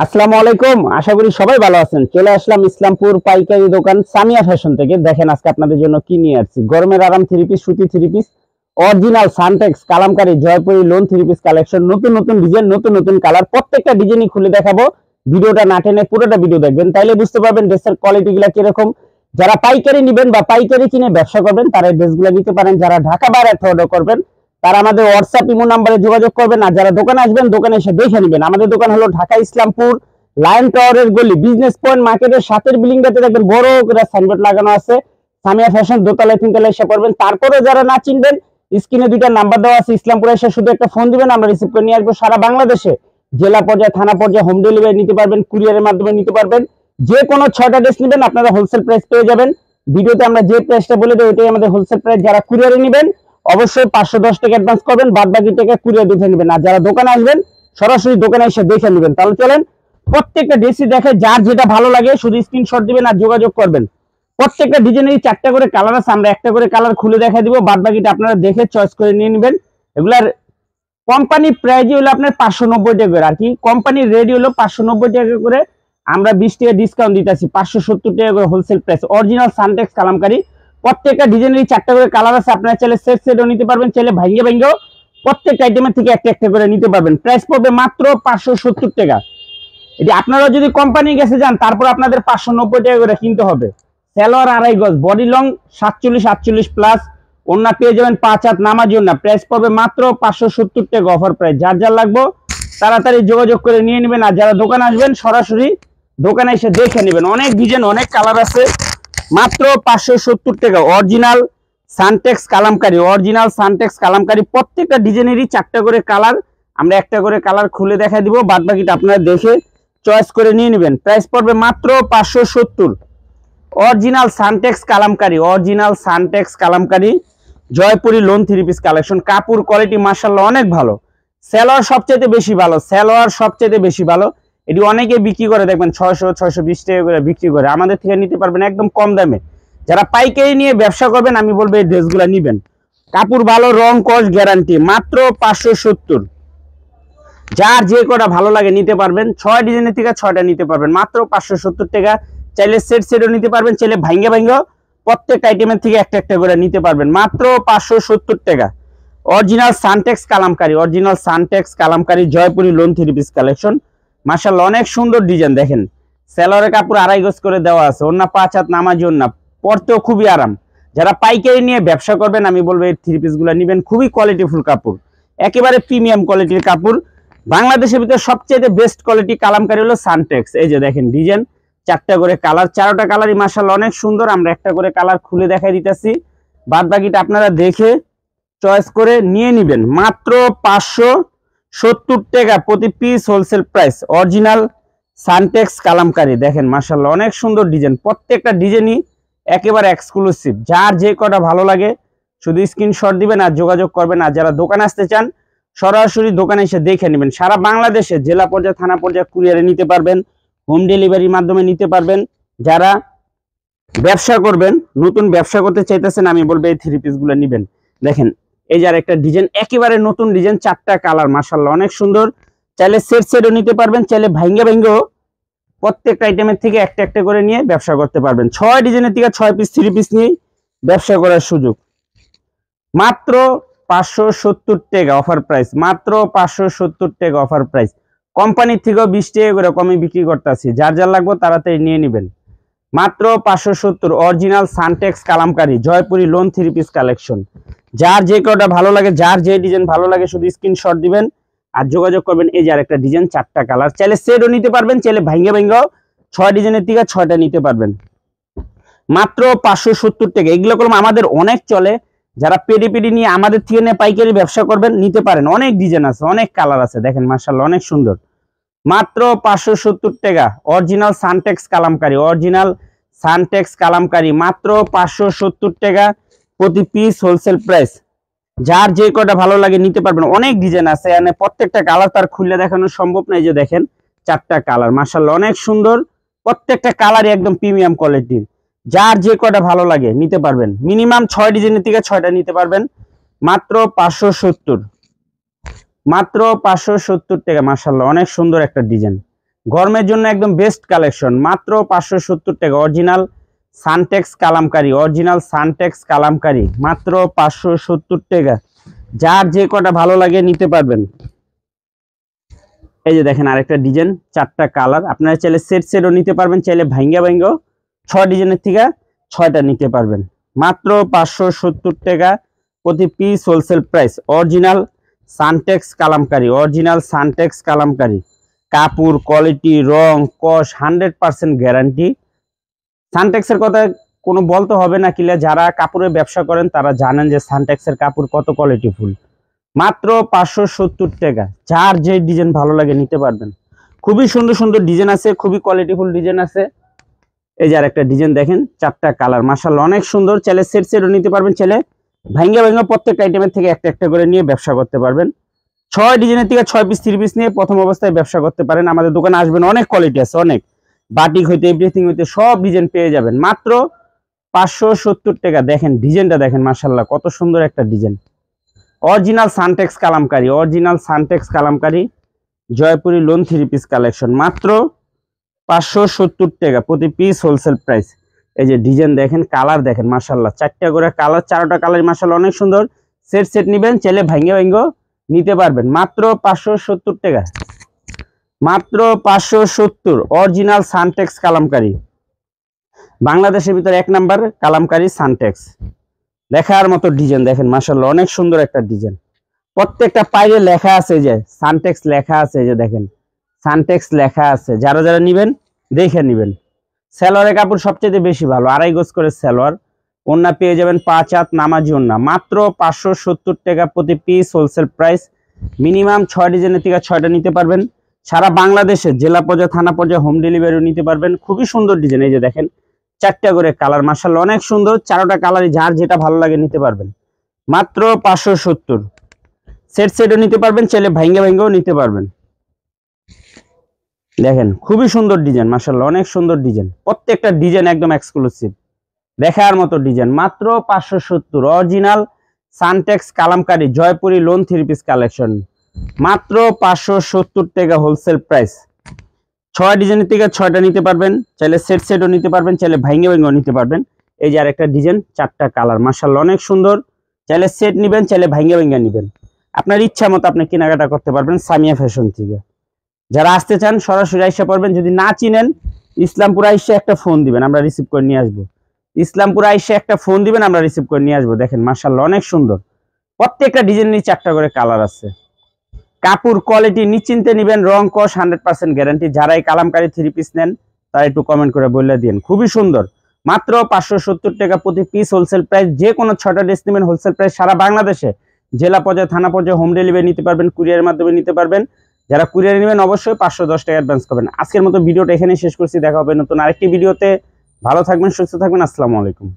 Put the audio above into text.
আসসালামু আলাইকুম। আশা করি সবাই ভালো আছেন। চলে আসলাম ইসলামপুর পাইকারি দোকান সামিয়া ফ্যাশন থেকে। দেখেন আজকে আপনাদের জন্য কি নিয়ে আসছি। গরমের আরাম থ্রি পিস, সুতি three piece, original Suntex Kalamkari Jaipuri loan three piece collection, নতুন নতুন ডিজাইন, নতুন নতুন কালার। প্রত্যেকটা ডিজাইনই খুলে দেখাবো। ভিডিওটা না টেনে পুরোটা ভিডিও দেখবেন, তাইলে বুঝতে পারবেন ড্রেসের কোয়ালিটি গুলা কিরকম। যারা পাইকারি নেবেন বা পাইকারি কিনে ব্যবসা করবেন তারা এই ড্রেসগুলো নিতে পারেন। যারা ঢাকা বাইরে অর্ডার করবেন তারা আমাদের হোয়াটসঅ্যাপ ইমো নাম্বারে যোগাযোগ করবেন। আর যারা দোকানে আসবেন দোকানে এসে দেখে নেবেন। আমাদের দোকান হলো ঢাকা ইসলামপুর লায়ন টাওয়ারের গলি, বিজনেস পয়েন্ট মার্কেটের সাথের বিল্ডিংটাতে দেখবেন বড় করে সাইনবোর্ড লাগানো আছে সামিয়া ফ্যাশন, দোতলায় তিনতলায় এসে পড়বেন। তারপরে যারা না চিনবেন স্ক্রিনে দুইটা নাম্বার দেওয়া আছে, ইসলামপুরে এসে শুধু একটা ফোন দিবেন, আমরা রিসিভ করে নিয়ে আসবো। সারা বাংলাদেশে জেলা পর্যায়ে, থানা পর্যায়ে হোম ডেলিভারি নিতে পারবেন, কুরিয়ারের মাধ্যমে নিতে পারবেন। যে কোনো 6টা ড্রেস নেবেন আপনারা হোলসেল প্রাইস পেয়ে যাবেন। ভিডিওতে আমরা যে প্রাইসটা বলে দেবো ওইটাই আমাদের হোলসেল প্রাইস। যারা কুরিয়ারে নেবেন অবশ্যই 510 টাকা অ্যাডভান্স করবেন, বাদ বাকি টাকা কুরিয়ার দেখে নেবেন। আর যারা দোকানে আসবেন সরাসরি দোকানে এসে দেখে নেবেন। তাহলে চলেন প্রত্যেকটা ড্রেসই দেখে যার যেটা ভালো লাগে শুধু স্ক্রিনশট দিবেন আর যোগাযোগ করবেন। প্রত্যেকটা ডিজাইনেরই 4টা করে কালার আছে, আমরা একটা করে কালার খুলে দেখা দিব, বাদ বাকিটা আপনারা দেখে চয়েস করে নিয়ে নেবেন। এগুলার কোম্পানি প্রাইস হলো আপনার 590 টাকা করে, আর কি কোম্পানির রেট হলো 590 টাকা করে। আমরা 20 টাকা ডিসকাউন্ট দিতেছি, 570 টাকা করে wholesale price. Original Suntex Kalamkari, প্রত্যেকটা ডিজাইনেরই 4টা করে কালার আছে। আপনারা চাইলে সেট সেটও নিতে পারবেন, চাইলে ভাঙ্গে ভাঙ্গেও প্রত্যেকটা আইটেমের থেকে একটা একটা করে নিতে পারবেন। প্রাইস পড়বে মাত্র 570 টাকা। এটি আপনারা যদি কোম্পানি গেছে যান তারপর আপনাদের 590 টাকা করে কিনতে হবে। সেলোয়ার 2.5 গজ, বডি লং 47-48 প্লাস, ওন্না পেয়ে যাবেন 5 হাত নামাজ ওন্না। প্রাইস পড়বে মাত্র 570 টাকা অফার প্রাইস। যার যার লাগবে তাড়াতাড়ি যোগাযোগ করে নিয়ে নেবেন। আর যারা দোকানে আসবেন সরাসরি দোকানে এসে দেখে নেবেন। অনেক ডিজাইন, অনেক কালার আছে। মাত্র 570 টাকা original Suntex Kalamkari, original Suntex Kalamkari. প্রত্যেকটা ডিজাইনেরই 4টা করে কালার, আমরা একটা করে কালার খুলে দেখা দিব, বাদ বাকিটা আপনারা দেখে চয়েস করে নিয়ে নেবেন। প্রাইস পড়বে মাত্র 570। Original Suntex Kalamkari, original Suntex Kalamkari Jaipuri loan three piece collection. কাপড় কোয়ালিটি মাশাআল্লাহ অনেক ভালো। সেলোয়ার সবচেয়ে বেশি ভালো, সেলোয়ার সবচেয়ে বেশি ভালো। এটি অনেকে বিক্রি করে দেখবেন 600-620 টাকা করে বিক্রি করে, আমাদের থেকে নিতে পারবেন একদম কম দামে। যারা পাইকারি নিয়ে ব্যবসা করবেন আমি বলবো এই ড্রেসগুলো নিবেন। কাপড় ভালো, রং কস গ্যারান্টি। মাত্র 570। যার যে কটা ভালো লাগে নিতে পারবেন। 6 ডিজাইনের থেকে 6টা নিতে পারবেন মাত্র 570 টাকা। চাইলে সেট সেটও নিতে পারবেন, চাইলে ভাঙ্গে ভাঙ্গেও প্রত্যেকটা আইটেমের থেকে একটা একটা করে নিতে পারবেন মাত্র 570 টাকা। Original Suntex Kalamkari, original Suntex Kalamkari Jaipuri loan three piece collection. মাশাআল্লাহ অনেক সুন্দর ডিজাইন। দেখেন সেলোয়ারের কাপড় 2.5 গজ করে দেওয়া আছে, ওন্না 5 হাত নামাজি ওন্না, পরতেও খুবই আরাম। যারা পাইকারি নিয়ে ব্যবসা করবেন আমি বলবো এই থ্রি পিস গুলা নিবেন। খুবই কোয়ালিটিফুল কাপড়, একেবারে প্রিমিয়াম কোয়ালিটির কাপড়। বাংলাদেশের ভিতরে সবচেয়ে বেস্ট কোয়ালিটি কালামকারী হলো সানটেক্স। এই যে দেখেন ডিজাইন, 4টা করে কালার, 4টা কালারই মাশাআল্লাহ অনেক সুন্দর। আমরা একটা করে কালার খুলে দেখাই দিতেছি, বাদ বাকিটা আপনারা দেখে চয়েস করে নিয়ে নেবেন। মাত্র 570 টাকা প্রতি piece wholesale price. Original Suntex Kalamkari দেখেন মাশাআল্লাহ অনেক সুন্দর ডিজাইন। প্রত্যেকটা ডিজাইনই একেবারে এক্সক্লুসিভ। যার যে কটা ভালো লাগে শুধু স্ক্রিনশট দিবেন আর যোগাযোগ করবেন। আর যারা দোকানে আসতে চান সরাসরি দোকানে এসে দেখে নেবেন। সারা বাংলাদেশে জেলা পর্যায়ে, থানা পর্যায়ে কুরিয়ারে নিতে পারবেন, হোম ডেলিভারির মাধ্যমে নিতে পারবেন। যারা ব্যবসা করবেন, নতুন ব্যবসা করতে চাইতেছেন আমি বলবো এই থ্রি পিস গুলো নিবেন। দেখেন এই যে একটা ডিজাইন, একেবারে নতুন ডিজাইন, 4টা কালার মাশাআল্লাহ অনেক সুন্দর। চাইলে সেট সেটও নিতে পারবেন, চাইলে ভাঙ্গে ভাঙ্গেও প্রত্যেকটা আইটেমের থেকে একটা একটা করে নিয়ে ব্যবসা করতে পারবেন। 6 ডিজাইনের থেকে 6 পিস থ্রি পিস নিয়ে ব্যবসা করার সুযোগ। মাত্র 570 টাকা অফার প্রাইস, মাত্র 570 টাকা অফার প্রাইস। কোম্পানির থেকেও 20 টাকা করে কমে বিক্রি করতেছি। যার যার লাগবে তাড়াতাড়ি নিয়ে নেবেন। মাত্র 570 original Suntex Kalamkari Jaipuri loan three piece collection. যার যে কটা ভালো লাগে, যার যে ডিজাইন ভালো লাগে শুধু স্ক্রিনশট দিবেন আর যোগাযোগ করবেন। এই যে আরেকটা ডিজাইন, 4টা কালার, চাইলে সেটও নিতে পারবেন, চাইলে ভাঙ্গে ভাঙ্গেও 6 ডিজাইনের থেকে 6টা নিতে পারবেন মাত্র 570 টাকা। এগুলো কলম আমাদের অনেক চলে। যারা পেডি পেডি নিয়ে আমাদের থেকে নিয়ে পাইকারি ব্যবসা করবেন নিতে পারেন। অনেক ডিজাইন আছে, অনেক কালার আছে। দেখেন মাশাআল্লাহ অনেক সুন্দর। মাত্র 570 টাকা original Suntex Kalamkari, original Suntex Kalamkari মাত্র 570 টাকা প্রতি পিস হোলসেল প্রাইস। যার যে কটা ভালো লাগে নিতে পারবেন। অনেক ডিজাইন আছে, মানে প্রত্যেকটা কালার তার খুলে দেখানো সম্ভব না। এই যে দেখেন 4টা কালার মাশাআল্লাহ অনেক সুন্দর। প্রত্যেকটা কালারই একদম প্রিমিয়াম কোয়ালিটির। যার যে কটা ভালো লাগে নিতে পারবেন। মিনিমাম 6 ডিজাইনের থেকে 6টা নিতে পারবেন মাত্র 570। মাত্র 570 টাকা। মাশাআল্লাহ অনেক সুন্দর একটা ডিজাইন। গরমের জন্য একদম বেস্ট কালেকশন, মাত্র 570 টাকা। Original Suntex Kalamkari, original Suntex Kalamkari, মাত্র 570 টাকা। যার যে কটা ভালো লাগে নিতে পারবেন। এই যে দেখেন আরেকটা ডিজাইন, 4টা কালার। আপনারা চাইলে সেটও নিতে পারবেন, চাইলে ভাঙ্গা 6 ডিজাইনের থেকে 6টা নিতে পারবেন। মাত্র 570 টাকা প্রতি piece, wholesale price. Original Suntex Kalamkari, original Suntex Kalamkari. কাপড় কোয়ালিটি, রং, কস 100% গ্যারান্টি। সানটেক্সের কথা কোনো বলতে হবে না, কিলা যারা কাপড়ের ব্যবসা করেন তারা জানেন যে সানটেক্সের কাপড় কত কোয়ালিটিফুল। মাত্র 570 টাকা। যার যে ডিজাইন ভালো লাগে নিতে পারবেন। খুবই সুন্দর সুন্দর ডিজাইন আছে, খুবই কোয়ালিটিফুল ডিজাইন আছে। এই যে আরেকটা ডিজাইন দেখেন, 4টা কালার, মাশাআল্লাহ অনেক সুন্দর। চাইলে সেটও নিতে পারবেন, চাইলে ভাঙ্গা প্রত্যেক আইটেমের থেকে একটা একটা করে নিয়ে ব্যবসা করতে পারবেন। 6 ডিজাইনের থেকে 6 পিস 3 পিস নিয়ে প্রথম অবস্থায় ব্যবসা করতে পারেন। আমাদের দোকানে আসবেন, অনেক কোয়ালিটি আছে, অনেক বাটিক হইতে এভরিথিং হইতে সব ডিজাইন পেয়ে যাবেন মাত্র 570 টাকা। দেখেন ডিজাইনটা দেখেন, মাশাআল্লাহ কত সুন্দর একটা design. Original Suntex Kalamkari, original Suntex Kalamkari Jaipuri loan 3 piece collection, মাত্র 570 টাকা প্রতি পিস, হোলসেল প্রাইস। এই যে ডিজাইন দেখেন, কালার দেখেন, মাশাআল্লাহ 4টা করে কালার, 4টা কালার মাশাআল্লাহ অনেক সুন্দর। সেট নিবেন, চাইলে ভাঙ্গা নিতে পারবেন মাত্র 570 টাকা। মাত্র 570। অরিজিনাল সানটেক্স কালামকারী, বাংলাদেশের ভিতরে 1 নাম্বার কালামকারী সানটেক্স। দেখার মতো ডিজাইন দেখেন, মাশাআল্লাহ অনেক সুন্দর একটা ডিজাইন। প্রত্যেকটা পায়ে লেখা আছে, যে সানটেক্স লেখা আছে, যে দেখেন সানটেক্স লেখা আছে। যারা যারা নিবেন দেখে নিবেন। সালোয়ারের কাপড় সবচেয়ে বেশি ভালো, 2.5 গজ করে সালোয়ার। ওন্না পেয়ে যাবেন 5 হাত নামাজি ওন্না, মাত্র 570 টাকা প্রতি পিস, হোলসেল প্রাইস। মিনিমাম 6 ডিজাইনের থেকে 6টা নিতে পারবেন। সারা বাংলাদেশে জেলা পর্যায়ে, থানা পর্যায়ে হোম ডেলিভারিও নিতে পারবেন। খুবই সুন্দর ডিজাইন। এই যে দেখেন 4টা করে কালার, মাশাআল্লাহ অনেক সুন্দর। 4টা কালারই যার যেটা ভালো লাগে নিতে পারবেন মাত্র 570। সেটও নিতে পারবেন, চাইলে ভাঙ্গাও নিতে পারবেন। দেখেন খুবই সুন্দর ডিজাইন, মাশাআল্লাহ অনেক সুন্দর ডিজাইন। প্রত্যেকটা ডিজাইন একদম এক্সক্লুসিভ, দেখার মতো ডিজাইন। মাত্র 570। Original Suntex Kalamkari Jaipuri loan 3 piece collection, মাত্র 570 টাকা, হোলসেল প্রাইস। 6 ডিজাইনের থেকে 6টা নিতে পারবেন, চাইলে সেটও নিতে পারবেন, চাইলে ভাঙ্গাও নিতে পারবেন। এই যে আরেকটা ডিজাইন, 4টা কালার, মাশাআল্লাহ অনেক সুন্দর। চাইলে সেট নিবেন, চাইলে ভাঙ্গা নিবেন। আপনার ইচ্ছা মতো আপনি কেনাকাটা করতে পারবেন সামিয়া ফ্যাশন থেকে। যারা আসতে চান সরাসরি আইসা পারবেন। যদি না চিনেন, ইসলামপুর আইসা একটা ফোন দিবেন, আমরা রিসিভ করে নিয়ে আসবো। ইসলামপুর আইসা একটা ফোন দিবেন, আমরা রিসিভ করে নিয়ে আসবো। দেখেন মাশাআল্লাহ অনেক সুন্দর। প্রত্যেকটা ডিজাইনের 4টা করে কালার আছে। কাপড় কোয়ালিটি নিশ্চিন্তে নিবেন, রং কস 100% গ্যারান্টি। যারা এই কালামকারী 3 পিস নেন তারা একটু কমেন্ট করে বলে দিন। খুবই সুন্দর, মাত্র 570 টাকা প্রতি পিস, হোলসেল প্রাইস। যে কোনো 6টা ড্রেস নেবেন, হোলসেল প্রাইস। সারা বাংলাদেশে জেলা পর্যায়ে, থানা পর্যায়ে হোম ডেলিভারি নিতে পারবেন, কুরিয়ারের মাধ্যমে নিতে পারবেন। যারা কুরিয়ারে নেবেন অবশ্যই 510 টাকা অ্যাডভান্স করবেন। আজকের মতো ভিডিওটা এখানেই শেষ করছি, দেখা হবে নতুন আরেকটি ভিডিওতে। ভালো থাকবেন, সুস্থ থাকবেন, আসসালামু আলাইকুম।